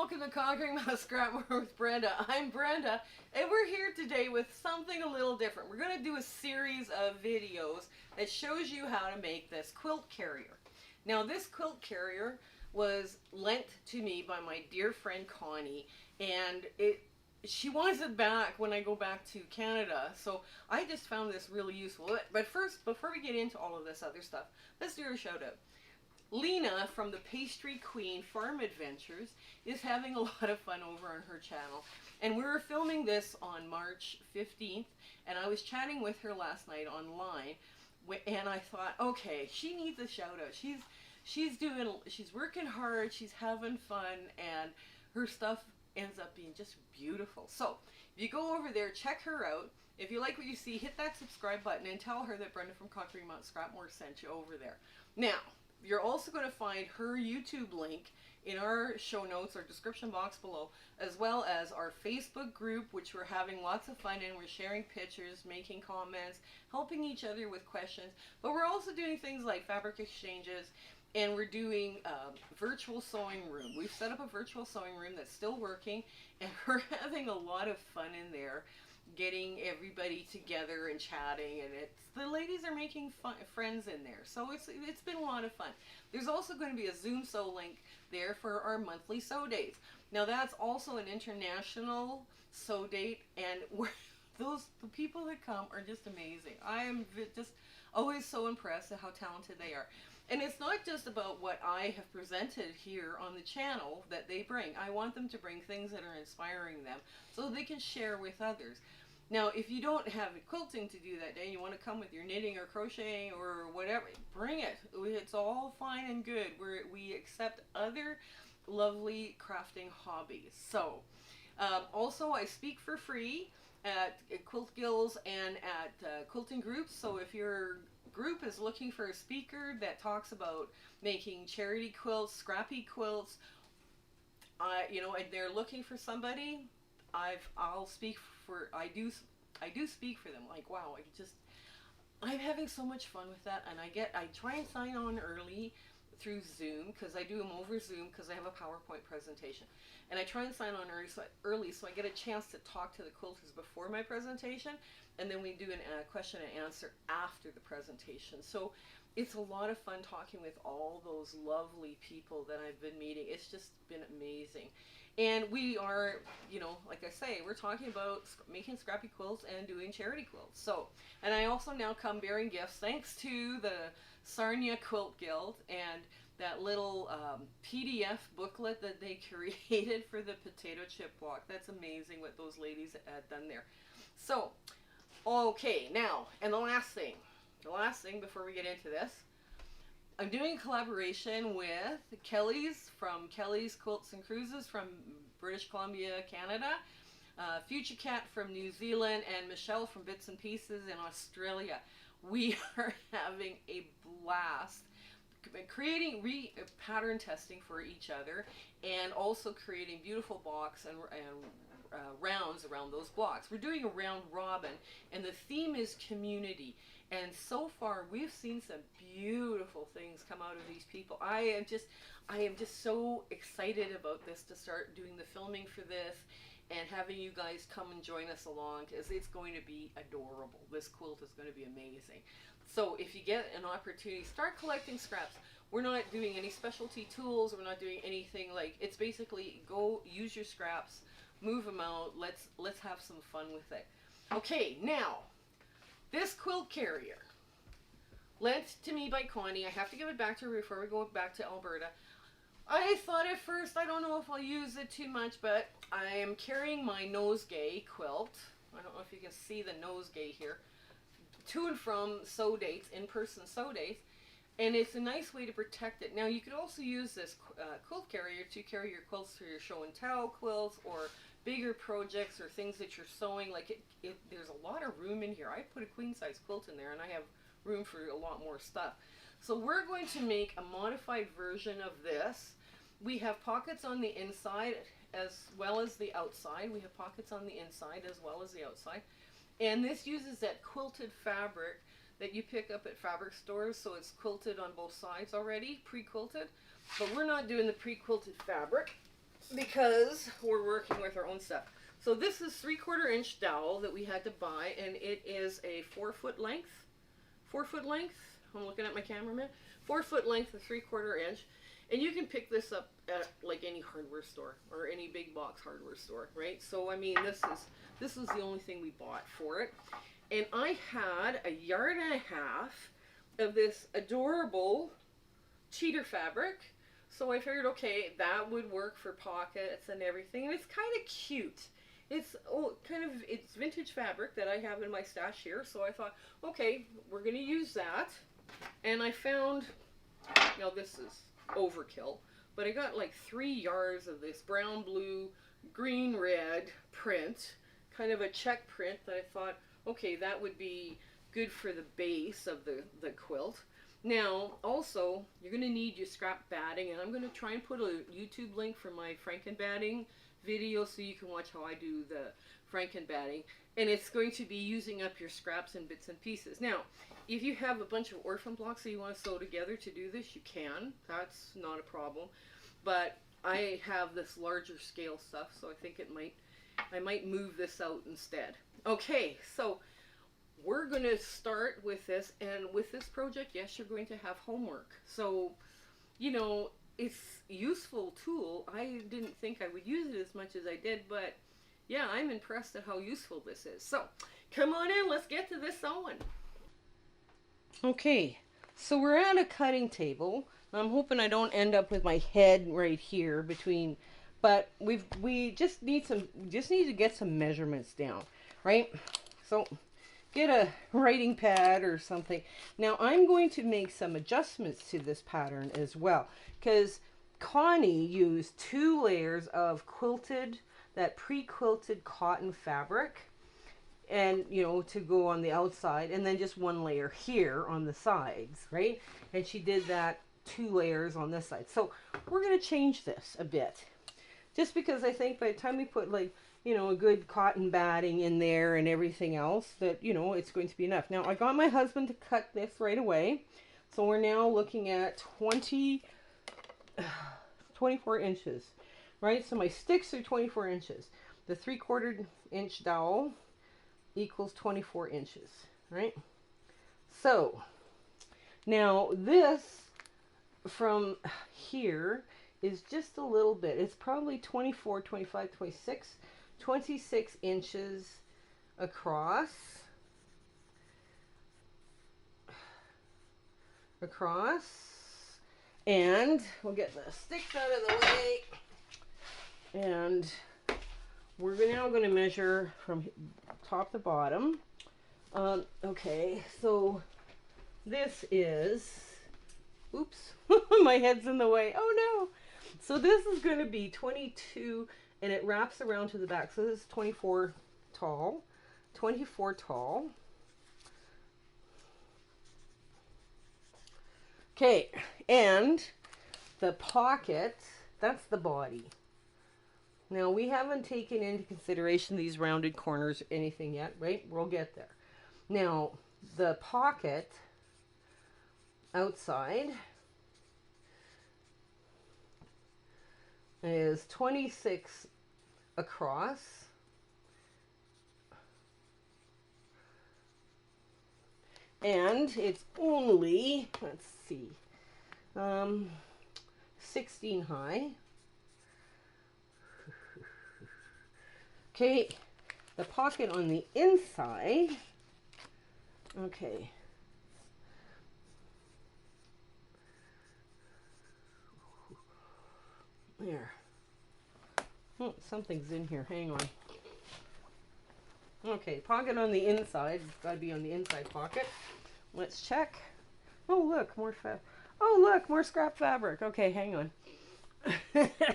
welcome to Conquering My Scrapboard with Brenda. I'm Brenda, and we're here today with something a little different. We're going to do a series of videos that shows you how to make this quilt carrier. Now, this quilt carrier was lent to me by my dear friend Connie, and she wants it back when I go back to Canada, so I just found this really useful. But first, before we get into all of this other stuff, let's do a shout out. Leana from the PastryQueen Farm Adventures is having a lot of fun over on her channel. And we were filming this on March 15th, and I was chatting with her last night online, and I thought, okay, she needs a shout out. She's working hard, she's having fun, and her stuff ends up being just beautiful. So if you go over there, check her out. If you like what you see, hit that subscribe button and tell her that Brenda from Conquering My Scrapboard sent you over there. Now, you're also going to find her YouTube link in our show notes or description box below, as well as our Facebook group, which we're having lots of fun in. We're sharing pictures, making comments, helping each other with questions. But we're also doing things like fabric exchanges, and we're doing virtual sewing room. We've set up a virtual sewing room that's still working, and we're having a lot of fun in there, getting everybody together and chatting, and the ladies are making friends in there, so it's been a lot of fun. There's also going to be a Zoom sew link there for our monthly sew dates. Now that's also an international sew date, and the people that come are just amazing. I am just always so impressed at how talented they are. And it's not just about what I have presented here on the channel that they bring. I want them to bring things that are inspiring them so they can share with others. Now, if you don't have quilting to do that day, and you want to come with your knitting or crocheting or whatever, bring it. It's all fine and good. We accept other lovely crafting hobbies. So, also I speak for free at Quilt Guilds and at quilting groups. So if your group is looking for a speaker that talks about making charity quilts, scrappy quilts, and they're looking for somebody, I'll speak for. I do speak for them. Like, wow, I'm having so much fun with that, and I try and sign on early through Zoom, because I do them over Zoom because I have a PowerPoint presentation, and I try and sign on early so I get a chance to talk to the quilters before my presentation, and then we do a question and answer after the presentation. So it's a lot of fun talking with all those lovely people that I've been meeting. It's just been amazing. And we are, like I say, we're talking about making scrappy quilts and doing charity quilts. So, and I also now come bearing gifts thanks to the Sarnia Quilt Guild and that little PDF booklet that they created for the potato chip walk. That's amazing what those ladies had done there. So, okay, now, and the last thing before we get into this, I'm doing a collaboration with Kelly's from Kelly's Quilts and Cruises from British Columbia, Canada, Future Cat from New Zealand, and Michelle from Bits and Pieces in Australia. We are having a blast creating pattern testing for each other, and also creating beautiful blocks and rounds around those blocks. We're doing a round robin, and the theme is community. And so far, we've seen some beautiful things come out of these people. I am just so excited about this, to start doing the filming for this and having you guys come and join us along, because it's going to be adorable. This quilt is going to be amazing. So if you get an opportunity, start collecting scraps. We're not doing any specialty tools. We're not doing anything like, it's basically go use your scraps, move them out. Let's have some fun with it. Okay, now, this quilt carrier, lent to me by Connie. I have to give it back to her before we go back to Alberta. I thought at first, I don't know if I'll use it too much, but I am carrying my nosegay quilt. I don't know if you can see the nosegay here. To and from sew dates, in-person sew dates. And it's a nice way to protect it. Now, you could also use this quilt carrier to carry your quilts for your show and tell quilts, or bigger projects, or things that you're sewing. Like, there's a lot of room in here. I put a queen-size quilt in there, and I have room for a lot more stuff. So we're going to make a modified version of this. We have pockets on the inside as well as the outside. We have pockets on the inside as well as the outside. And this uses that quilted fabric that you pick up at fabric stores, so it's quilted on both sides already, pre-quilted. But we're not doing the pre-quilted fabric. because we're working with our own stuff. So this is 3/4 inch dowel that we had to buy, and it is a 4-foot length. 4-foot length. I'm looking at my cameraman. 4-foot length of 3/4 inch, and you can pick this up at like any hardware store or any big box hardware store, right? So I mean, this is the only thing we bought for it, and I had a yard and a half of this adorable cheater fabric. So I figured, okay, that would work for pockets and everything. And it's kind of cute. It's it's vintage fabric that I have in my stash here. So I thought, okay, we're going to use that. And I found, now this is overkill, but I got like 3 yards of this brown, blue, green, red print, kind of a check print that I thought, okay, that would be good for the base of the quilt. Now, also, you're going to need your scrap batting, and I'm going to try and put a YouTube link for my Franken-batting video so you can watch how I do the Franken-batting. And it's going to be using up your scraps and bits and pieces. Now, if you have a bunch of orphan blocks that you want to sew together to do this, you can. That's not a problem. But I have this larger scale stuff, so I think I might move this out instead. Okay, so we're going to start with this, and with this project, yes, you're going to have homework. So, you know, it's a useful tool. I didn't think I would use it as much as I did, but yeah, I'm impressed at how useful this is. So, come on in, let's get to this sewing. Okay, so we're at a cutting table. I'm hoping I don't end up with my head right here between, but we just need to get some measurements down, right? So get a writing pad or something. Now I'm going to make some adjustments to this pattern as well, because Connie used 2 layers of quilted, that pre-quilted cotton fabric, and you know, to go on the outside, and then just 1 layer here on the sides, right? And she did that 2 layers on this side. So we're going to change this a bit, just because I think by the time we put, like, you know, a good cotton batting in there and everything else, that, you know, it's going to be enough. Now, I got my husband to cut this right away. So we're now looking at 24 inches, right? So my sticks are 24 inches. The 3/4 inch dowel equals 24 inches, right? So now this from here is just a little bit. It's probably 24, 25, 26 inches across, and we'll get the sticks out of the way, and we're now going to measure from top to bottom. Okay, so this is, oops, my head's in the way, oh no. So this is going to be 22, and it wraps around to the back. So this is 24 tall. Okay, and the pocket, that's the body. Now we haven't taken into consideration these rounded corners or anything yet, right? We'll get there. Now the pocket outside is 26 across, and it's only, let's see, 16 high. Okay, the pocket on the inside, okay, there. Oh, something's in here, hang on. Okay, pocket on the inside, it's got to be on the inside pocket. Let's check. Oh look, more scrap fabric. Okay, hang on.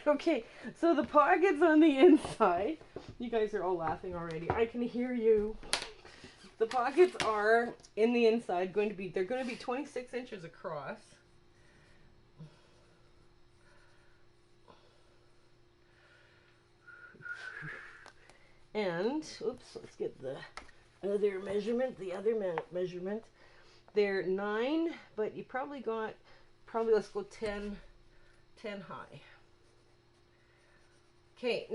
Okay, so the pocket's on the inside. You guys are all laughing already. I can hear you. The pockets are in the inside they're going to be 26 inches across. And, oops, let's get the other measurement, They're 9, but you probably got, let's go 10 high. Okay,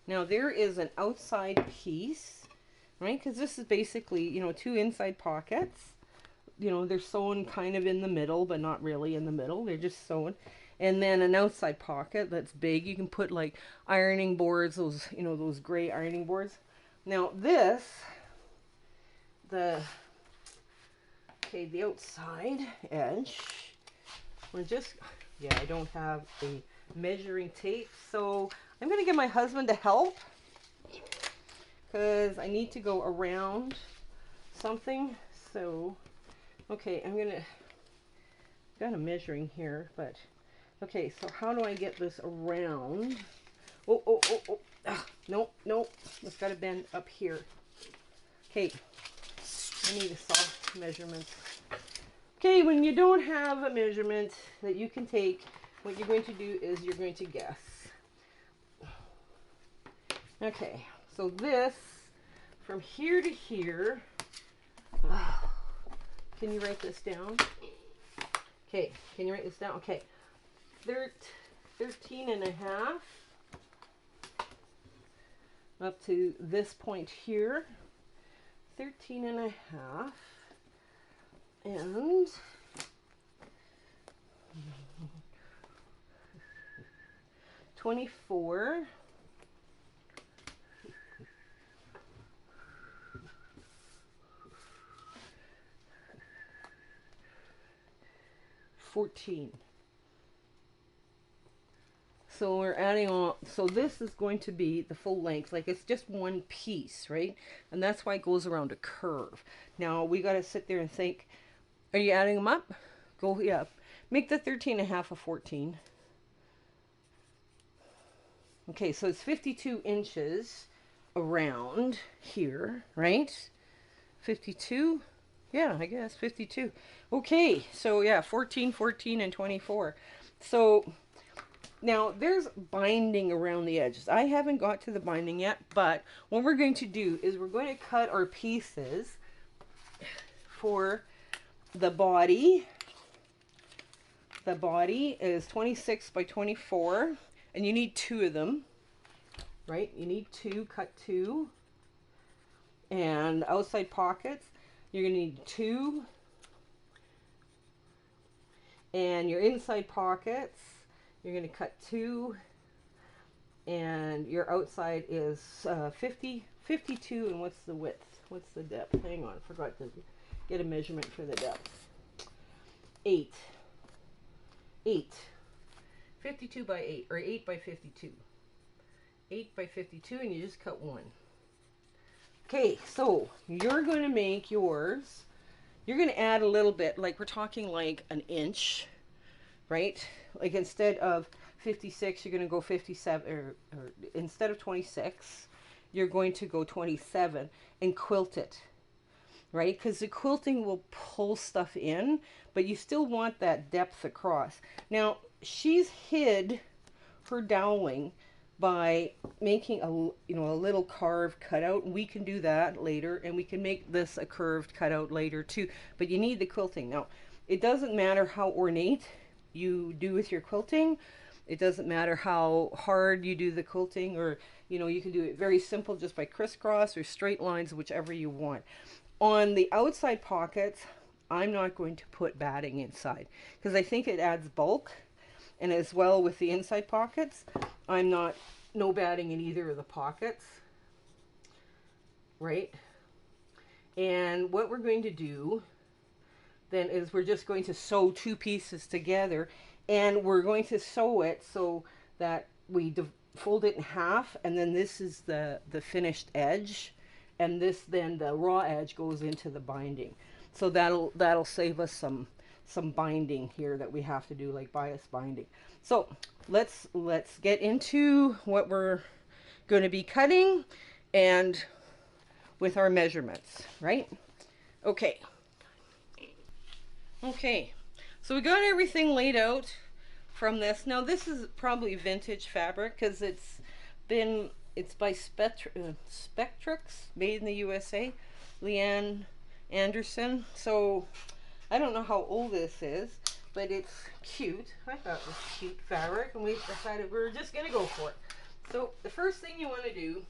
now there is an outside piece, right? Because this is basically, you know, two inside pockets. You know, they're sewn kind of in the middle, but not really in the middle. They're just sewn. And then an outside pocket that's big. You can put like ironing boards, those, you know, those gray ironing boards. Now this, the outside edge, we're just, yeah, I don't have a measuring tape, so I'm going to get my husband to help because I need to go around something. So, okay, got a measuring here, but, okay, so how do I get this around? Oh. No, it's got to bend up here. Okay, I need a soft measurement. Okay, when you don't have a measurement that you can take, what you're going to do is you're going to guess. Okay, so this, from here to here, can you write this down? Okay, can you write this down? Okay, 13 and a half up to this point here, 13 and a half, and 24, 14. So we're adding on, so this is going to be the full length, like it's just one piece, right? And that's why it goes around a curve. Now we got to sit there and think, are you adding them up? Go, yeah, make the 13 and a half a 14. Okay, so it's 52 inches around here, right? 52, yeah, I guess 52. Okay, so yeah, 14, 14, and 24. So now there's binding around the edges. I haven't got to the binding yet, but what we're going to do is we're going to cut our pieces for the body. The body is 26 by 24, and you need two of them, right? You need two, cut two. And outside pockets, you're going to need two. And your inside pockets, you're going to cut two. And your outside is 52. And what's the width? What's the depth? Hang on, I forgot to get a measurement for the depth. 8. 52 by 8, or 8 by 52. 8 by 52, and you just cut one. Okay, so you're going to make yours. You're going to add a little bit, like we're talking like an inch, right? Like instead of 56, you're going to go 57, or instead of 26, you're going to go 27 and quilt it, right? Because the quilting will pull stuff in, but you still want that depth across. Now, she's hid her doweling by making a little carved cutout. We can do that later, and we can make this a curved cutout later too. But you need the quilting. Now, it doesn't matter how ornate you do with your quilting. It doesn't matter how hard you do the quilting, or you can do it very simple just by crisscross or straight lines, whichever you want. On the outside pockets, I'm not going to put batting inside because I think it adds bulk. And as well with the inside pockets, I'm no batting in either of the pockets, right? And what we're going to do then is we're just going to sew two pieces together, and we're going to sew it so that we fold it in half, and then this is the finished edge, and this, then the raw edge goes into the binding. So that'll save us some binding here that we have to do, like bias binding. So let's get into what we're going to be cutting and with our measurements, right? Okay, so we got everything laid out from this. Now this is probably vintage fabric because it's by Spectrix, made in the USA, Leana Anderson. So I don't know how old this is, but it's cute. I thought it was cute fabric, and we decided we were just going to go for it. So the first thing you want to do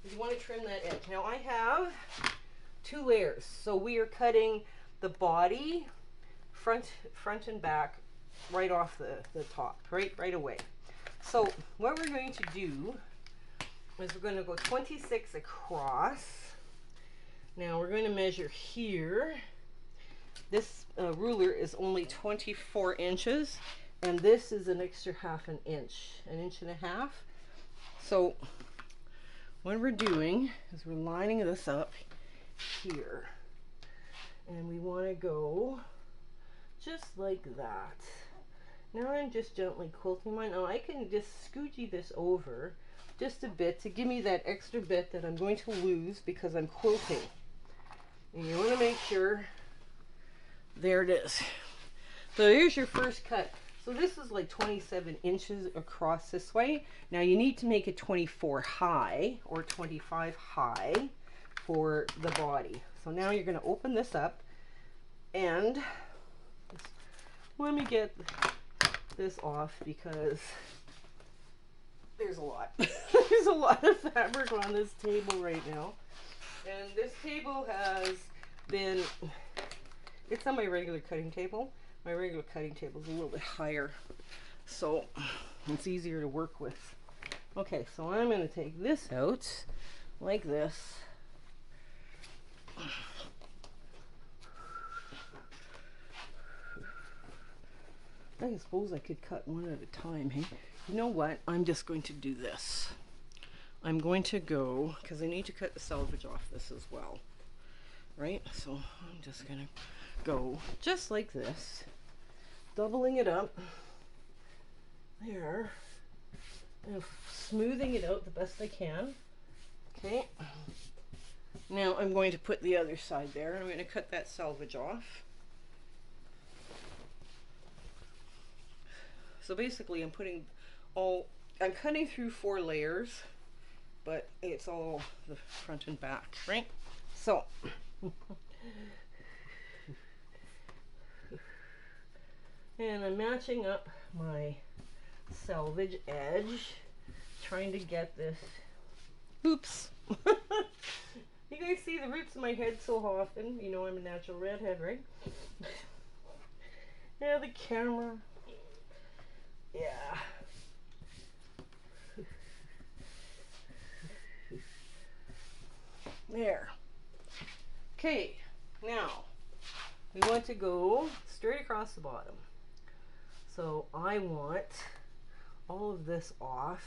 is you want to trim that edge. Now I have 2 layers, so we are cutting the body, front and back, right off the top, right away. So what we're going to do is we're going to go 26 across. Now we're going to measure here. This ruler is only 24 inches, and this is an extra ½ inch, an inch and a half. So what we're doing is we're lining this up here, and we want to go just like that. Now I'm just gently quilting mine. Now I can just scoogee this over just a bit to give me that extra bit that I'm going to lose because I'm quilting. And you want to make sure, there it is. So here's your first cut. So this is like 27 inches across this way. Now you need to make it 24 high or 25 high for the body. So now you're going to open this up, and let me get this off because there's a lot. There's a lot of fabric on this table right now. And this table has been, it's on my regular cutting table. My regular cutting table is a little bit higher, so it's easier to work with. Okay, so I'm going to take this out like this. I suppose I could cut one at a time, hey? You know what? I'm just going to do this. I'm going to go, because I need to cut the selvage off this as well, right? So I'm just going to go just like this, doubling it up there, and smoothing it out the best I can. Okay. Now I'm going to put the other side there. I'm going to cut that selvage off. So basically I'm cutting through 4 layers, but it's all the front and back, right? So and I'm matching up my selvage edge, trying to get this, oops. You guys see the roots of my head so often. You know I'm a natural redhead, right? Yeah, the camera. Yeah. There. Okay, now we want to go straight across the bottom. So I want all of this off.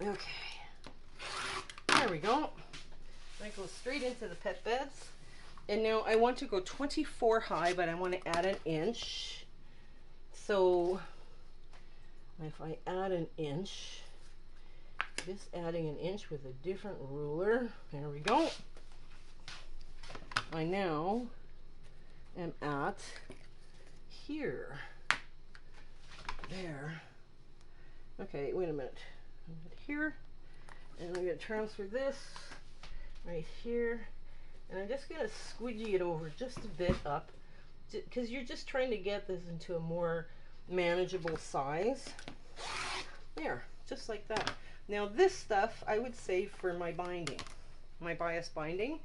Okay. There we go. I go straight into the pet beds. And now I want to go 24 high, but I want to add an inch. So if I add an inch, just adding an inch with a different ruler, there we go. I now am at here. There. Okay, wait a minute. I'm at here, and I'm going to transfer this right here, and I'm just going to squidgy it over just a bit up, because you're just trying to get this into a more manageable size. There, just like that. Now this stuff I would save for my binding, my bias binding,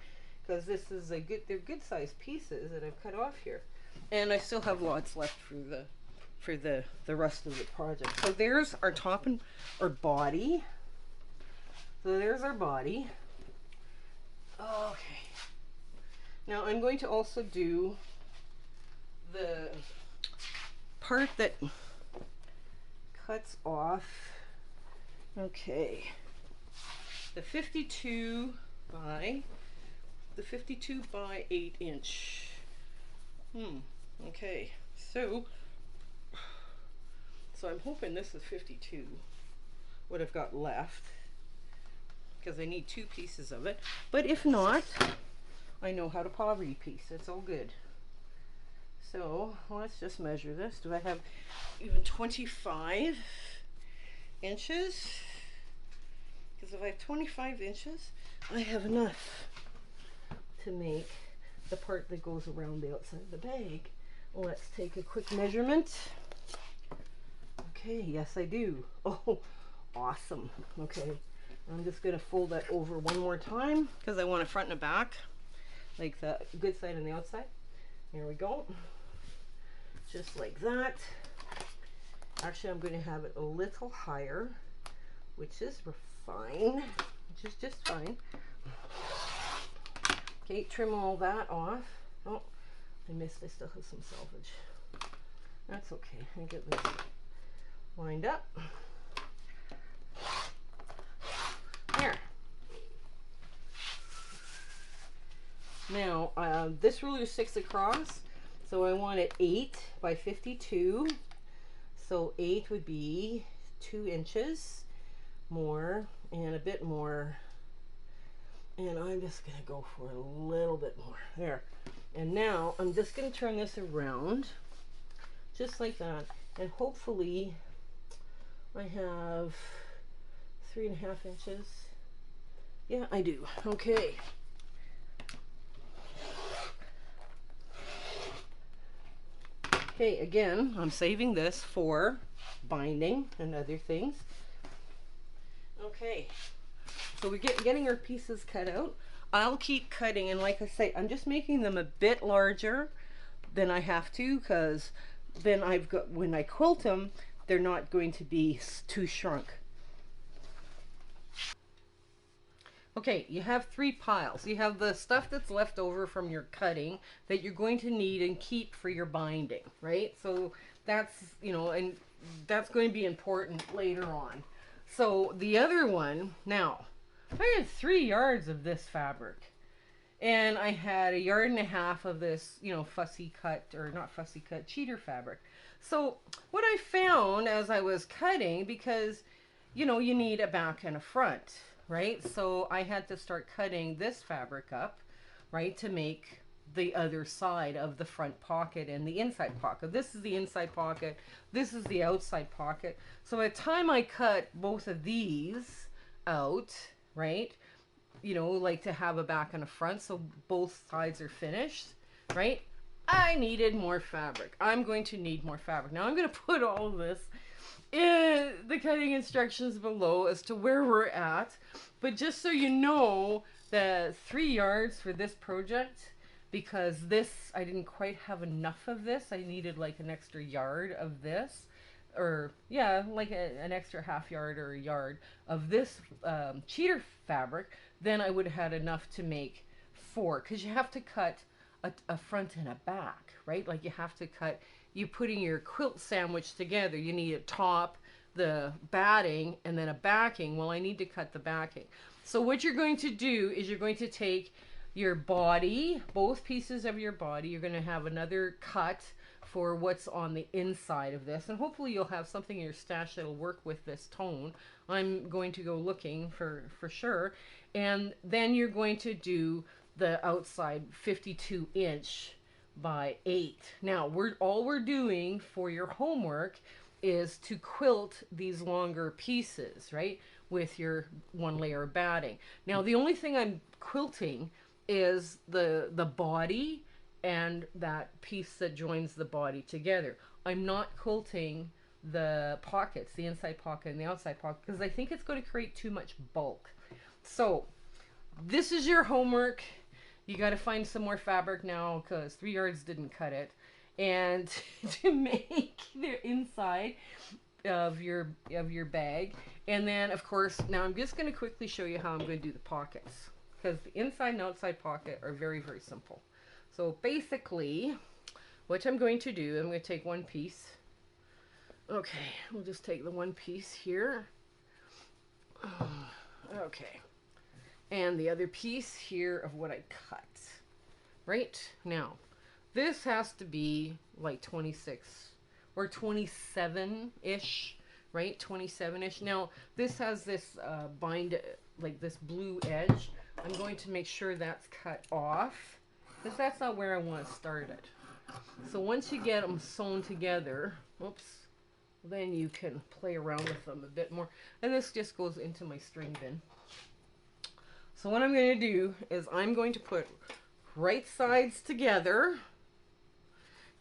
because this is a good, they're good sized pieces that I've cut off here, and I still have lots left for the rest of the project. So there's our top and our body. So there's our body. Okay. Now I'm going to also do the part that cuts off. Okay. The 52 by 8 inch. Okay. So I'm hoping this is 52, what I've got left, because I need 2 pieces of it. But if not, I know how to poverty piece. It's all good. So let's just measure this. Do I have even 25 inches? Because if I have 25 inches, I have enough to make the part that goes around the outside of the bag. Let's take a quick measurement. Okay, yes I do. Oh, awesome. Okay, I'm just going to fold that over one more time because I want a front and a back, like the good side and the outside. Here we go. Just like that. Actually, I'm going to have it a little higher, which is fine, which is just fine. Okay, trim all that off. Oh, I missed, I still have some salvage. That's okay, I get this lined up. There. Now, this ruler is 6 across, so I want it 8 by 52. So 8 would be 2 inches more and a bit more. And I'm just going to go for a little bit more. There. And now I'm just going to turn this around just like that. And hopefully I have 3.5 inches. Yeah, I do. Okay. Okay, again, I'm saving this for binding and other things. Okay, so we're getting our pieces cut out. I'll keep cutting, and like I say, I'm just making them a bit larger than I have to, because then I've got, when I quilt them, they're not going to be too shrunk. Okay, you have 3 piles. You have the stuff that's left over from your cutting that you're going to need and keep for your binding, right? So that's, you know, and that's going to be important later on. So the other one, now, I had 3 yards of this fabric. And I had 1.5 yards of this, you know, fussy cut, or not fussy cut, cheater fabric. So what I found as I was cutting, because, you know, you need a back and a front, right? So I had to start cutting this fabric up, right, to make the other side of the front pocket and the inside pocket. This is the inside pocket. This is the outside pocket. So by the time I cut both of these out, right, you know, like to have a back and a front, so both sides are finished, right, I needed more fabric. I'm going to need more fabric. Now I'm going to put all of this in the cutting instructions below as to where we're at, but just so you know, the 3 yards for this project, because this, I didn't quite have enough of this. I needed like an extra yard of this, or yeah, like an extra half yard or a yard of this cheater fabric. Then I would have had enough to make 4, because you have to cut a front and a back, right? Like you have to cut, you putting your quilt sandwich together, you need a top, the batting, and then a backing. Well, I need to cut the backing. So what you're going to do is you're going to take your body, both pieces of your body, you're going to have another cut for what's on the inside of this, and hopefully you'll have something in your stash that'll work with this tone. I'm going to go looking for sure. And then you're going to do the outside 52 inch by 8. Now all we're doing for your homework is to quilt these longer pieces, right, with your 1 layer of batting. Now the only thing I'm quilting is the body and that piece that joins the body together. I'm not quilting the pockets, the inside pocket and the outside pocket, because I think it's going to create too much bulk. So this is your homework. You got to find some more fabric now, because 3 yards didn't cut it. And to make the inside of your bag. And then, of course, now I'm just going to quickly show you how I'm going to do the pockets, because the inside and outside pocket are very, very simple. So basically, what I'm going to do, I'm going to take one piece. Okay, we'll just take the one piece here. Okay. And the other piece here of what I cut. Right? Now, this has to be like 26 or 27-ish, right? 27-ish. Now, this has this like this blue edge. I'm going to make sure that's cut off, because that's not where I want to start it. So once you get them sewn together, oops, then you can play around with them a bit more. And this just goes into my string bin. So what I'm going to do is I'm going to put right sides together,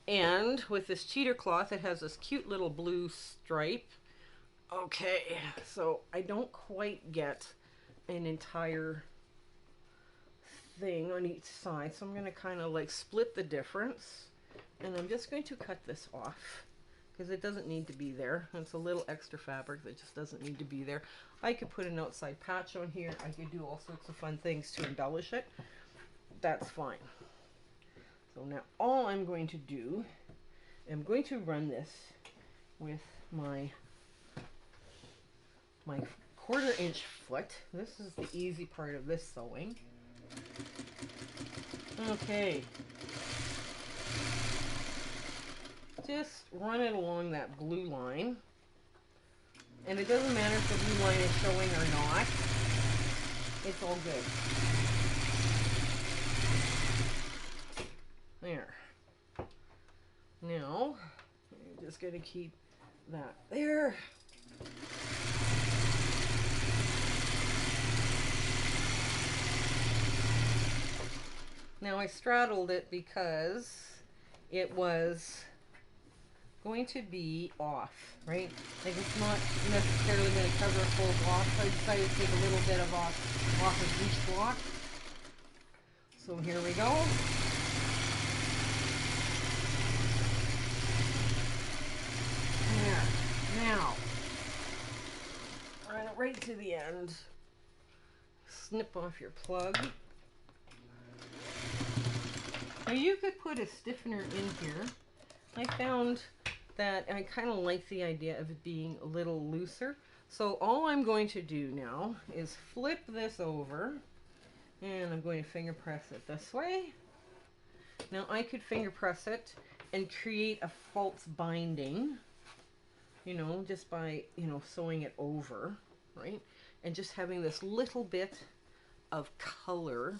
And with this cheater cloth, it has this cute little blue stripe. Okay, so I don't quite get an entire thing on each side, so I'm going to kind of like split the difference, and I'm just going to cut this off because it doesn't need to be there. It's a little extra fabric that just doesn't need to be there. I could put an outside patch on here. I could do all sorts of fun things to embellish it. That's fine. So now all I'm going to do, I'm going to run this with my 1/4-inch foot. This is the easy part of this sewing. Okay. Just run it along that blue line. And it doesn't matter if the blue line is showing or not. It's all good. There. Now, I'm just going to keep that there. Now I straddled it because it was going to be off, right? Like it's not necessarily going to cover a full block, so I decided to take a little bit of off of each block. So here we go. There. Now, run it right to the end. Snip off your plug. Now you could put a stiffener in here. I found that I kind of like the idea of it being a little looser. So all I'm going to do now is flip this over, and I'm going to finger press it this way. Now I could finger press it and create a false binding, you know, just by, you know, sewing it over, right? And just having this little bit of color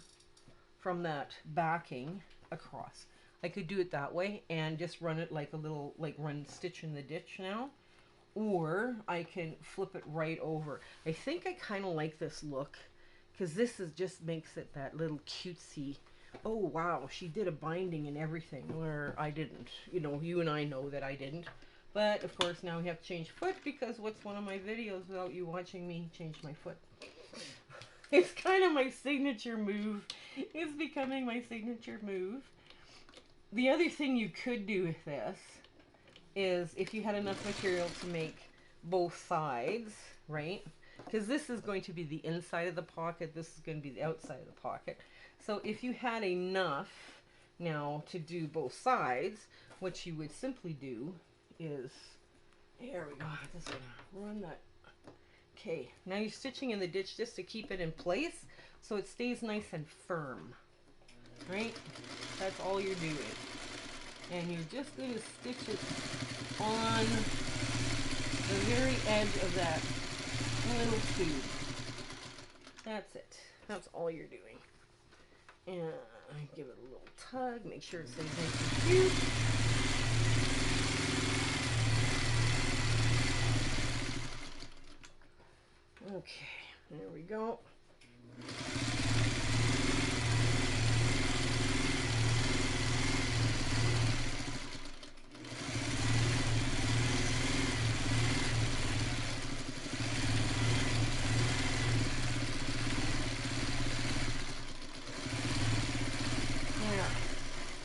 from that backing across. I could do it that way and just run it like a little, like run stitch in the ditch now. Or I can flip it right over. I think I kind of like this look because this is just makes it that little cutesy. Oh wow, she did a binding and everything where I didn't. You know, you and I know that I didn't. But of course now we have to change foot because what's one of my videos without you watching me change my foot? It's kind of my signature move. It's becoming my signature move. The other thing you could do with this is if you had enough material to make both sides, right? Because this is going to be the inside of the pocket. This is going to be the outside of the pocket. So if you had enough now to do both sides, what you would simply do is, here we go, I'm just going to run that. Okay, now you're stitching in the ditch just to keep it in place so it stays nice and firm, right? That's all you're doing. And you're just going to stitch it on the very edge of that little tube. That's it. That's all you're doing. And give it a little tug, make sure it stays nice and cute. Okay, there we go.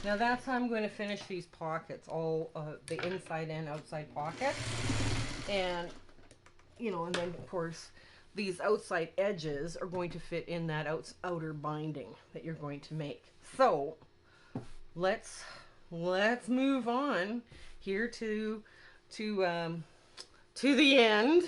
Now that's how I'm going to finish these pockets, all the inside and outside pockets. And, you know, and then of course these outside edges are going to fit in that outer binding that you're going to make. So let's move on here to the end.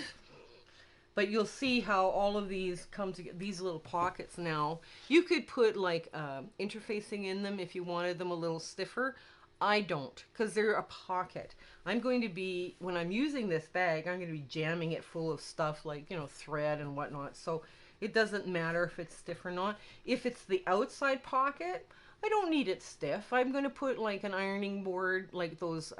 But you'll see how all of these come together, these little pockets now. You could put like interfacing in them if you wanted them a little stiffer. I don't, because they're a pocket. I'm going to be, when I'm using this bag, I'm going to be jamming it full of stuff like, you know, thread and whatnot. So it doesn't matter if it's stiff or not. If it's the outside pocket, I don't need it stiff. I'm going to put like an ironing board, like those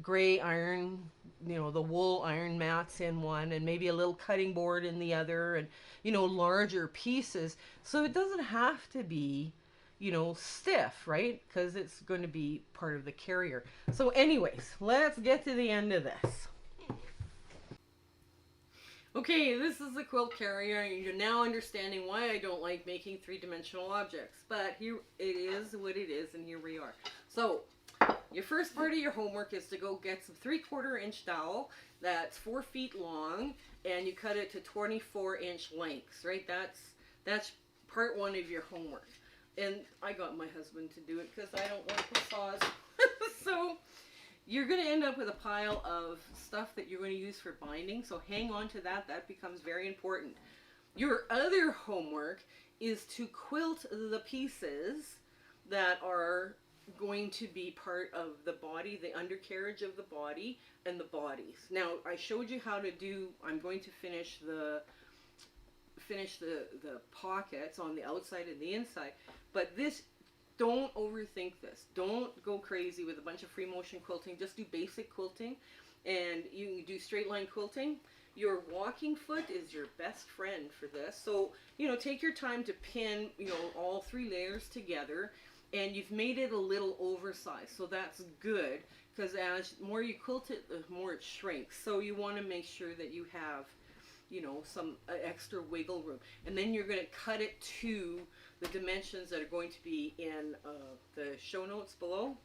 gray iron, you know, the wool iron mats in one, and maybe a little cutting board in the other, and, you know, larger pieces. So it doesn't have to be, you know, stiff, right? Because it's going to be part of the carrier. So anyways, let's get to the end of this. Okay, this is the quilt carrier. You're now understanding why I don't like making three-dimensional objects. But here it is what it is, and here we are. So, your first part of your homework is to go get some 3/4-inch dowel that's 4 feet long, and you cut it to 24-inch lengths, right? That's part one of your homework. And I got my husband to do it because I don't like the saws. So, you're going to end up with a pile of stuff that you're going to use for binding, so hang on to that. That becomes very important. Your other homework is to quilt the pieces that are going to be part of the body, the undercarriage of the body, and the bodies. Now, I showed you how to do, I'm going to finish the pockets on the outside and the inside, but this, don't overthink this. Don't go crazy with a bunch of free motion quilting. Just do basic quilting, and you can do straight line quilting. Your walking foot is your best friend for this. So, you know, take your time to pin, you know, all 3 layers together, and you've made it a little oversized. So that's good, because as more you quilt it, the more it shrinks. So you want to make sure that you have, you know, some extra wiggle room. And then you're going to cut it to the dimensions that are going to be in the show notes below.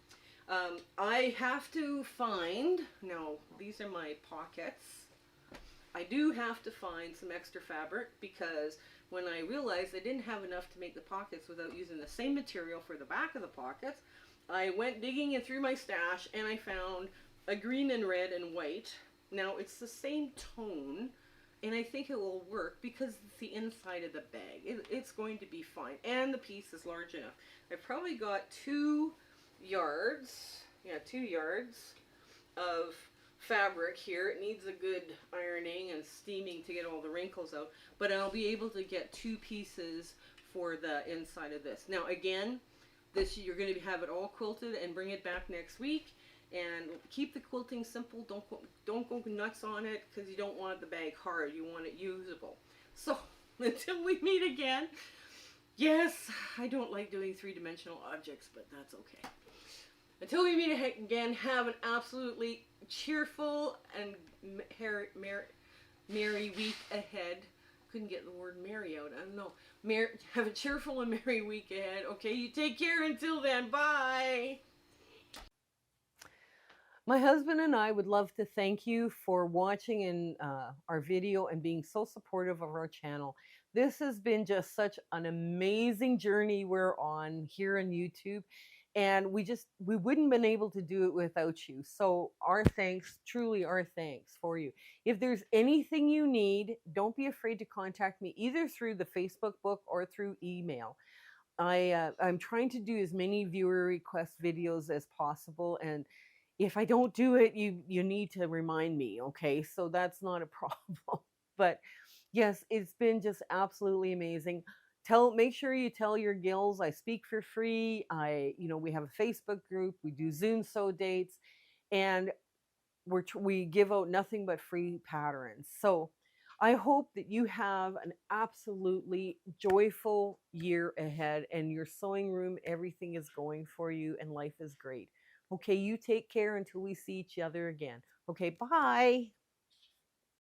I have to find, now these are my pockets. I do have to find some extra fabric, because when I realized I didn't have enough to make the pockets without using the same material for the back of the pockets, I went digging in through my stash and I found a green and red and white. Now it's the same tone, and I think it will work because it's the inside of the bag. It's going to be fine. And the piece is large enough. I've probably got 2 yards. Yeah, 2 yards of fabric here. It needs a good ironing and steaming to get all the wrinkles out. But I'll be able to get 2 pieces for the inside of this. Now again, this you're going to have it all quilted and bring it back next week. And keep the quilting simple. Don't go nuts on it, because you don't want the bag hard. You want it usable. So until we meet again, yes, I don't like doing 3-dimensional objects, but that's okay. Until we meet again, have an absolutely cheerful and merry week ahead. Couldn't get the word merry out. I don't know. Have a cheerful and merry week ahead. Okay, you take care until then. Bye. My husband and I would love to thank you for watching in our video and being so supportive of our channel. This has been just such an amazing journey we're on here on YouTube, and we wouldn't been able to do it without you. So our thanks, truly our thanks for you. If there's anything you need, don't be afraid to contact me either through the Facebook book or through email. I'm trying to do as many viewer request videos as possible, and if I don't do it, you need to remind me, okay? So that's not a problem. But yes, it's been just absolutely amazing. Make sure you tell your gills I speak for free. We have a Facebook group. We do Zoom sew dates, and we give out nothing but free patterns. So I hope that you have an absolutely joyful year ahead, and your sewing room, everything is going for you, and life is great. Okay, you take care until we see each other again. Okay, bye.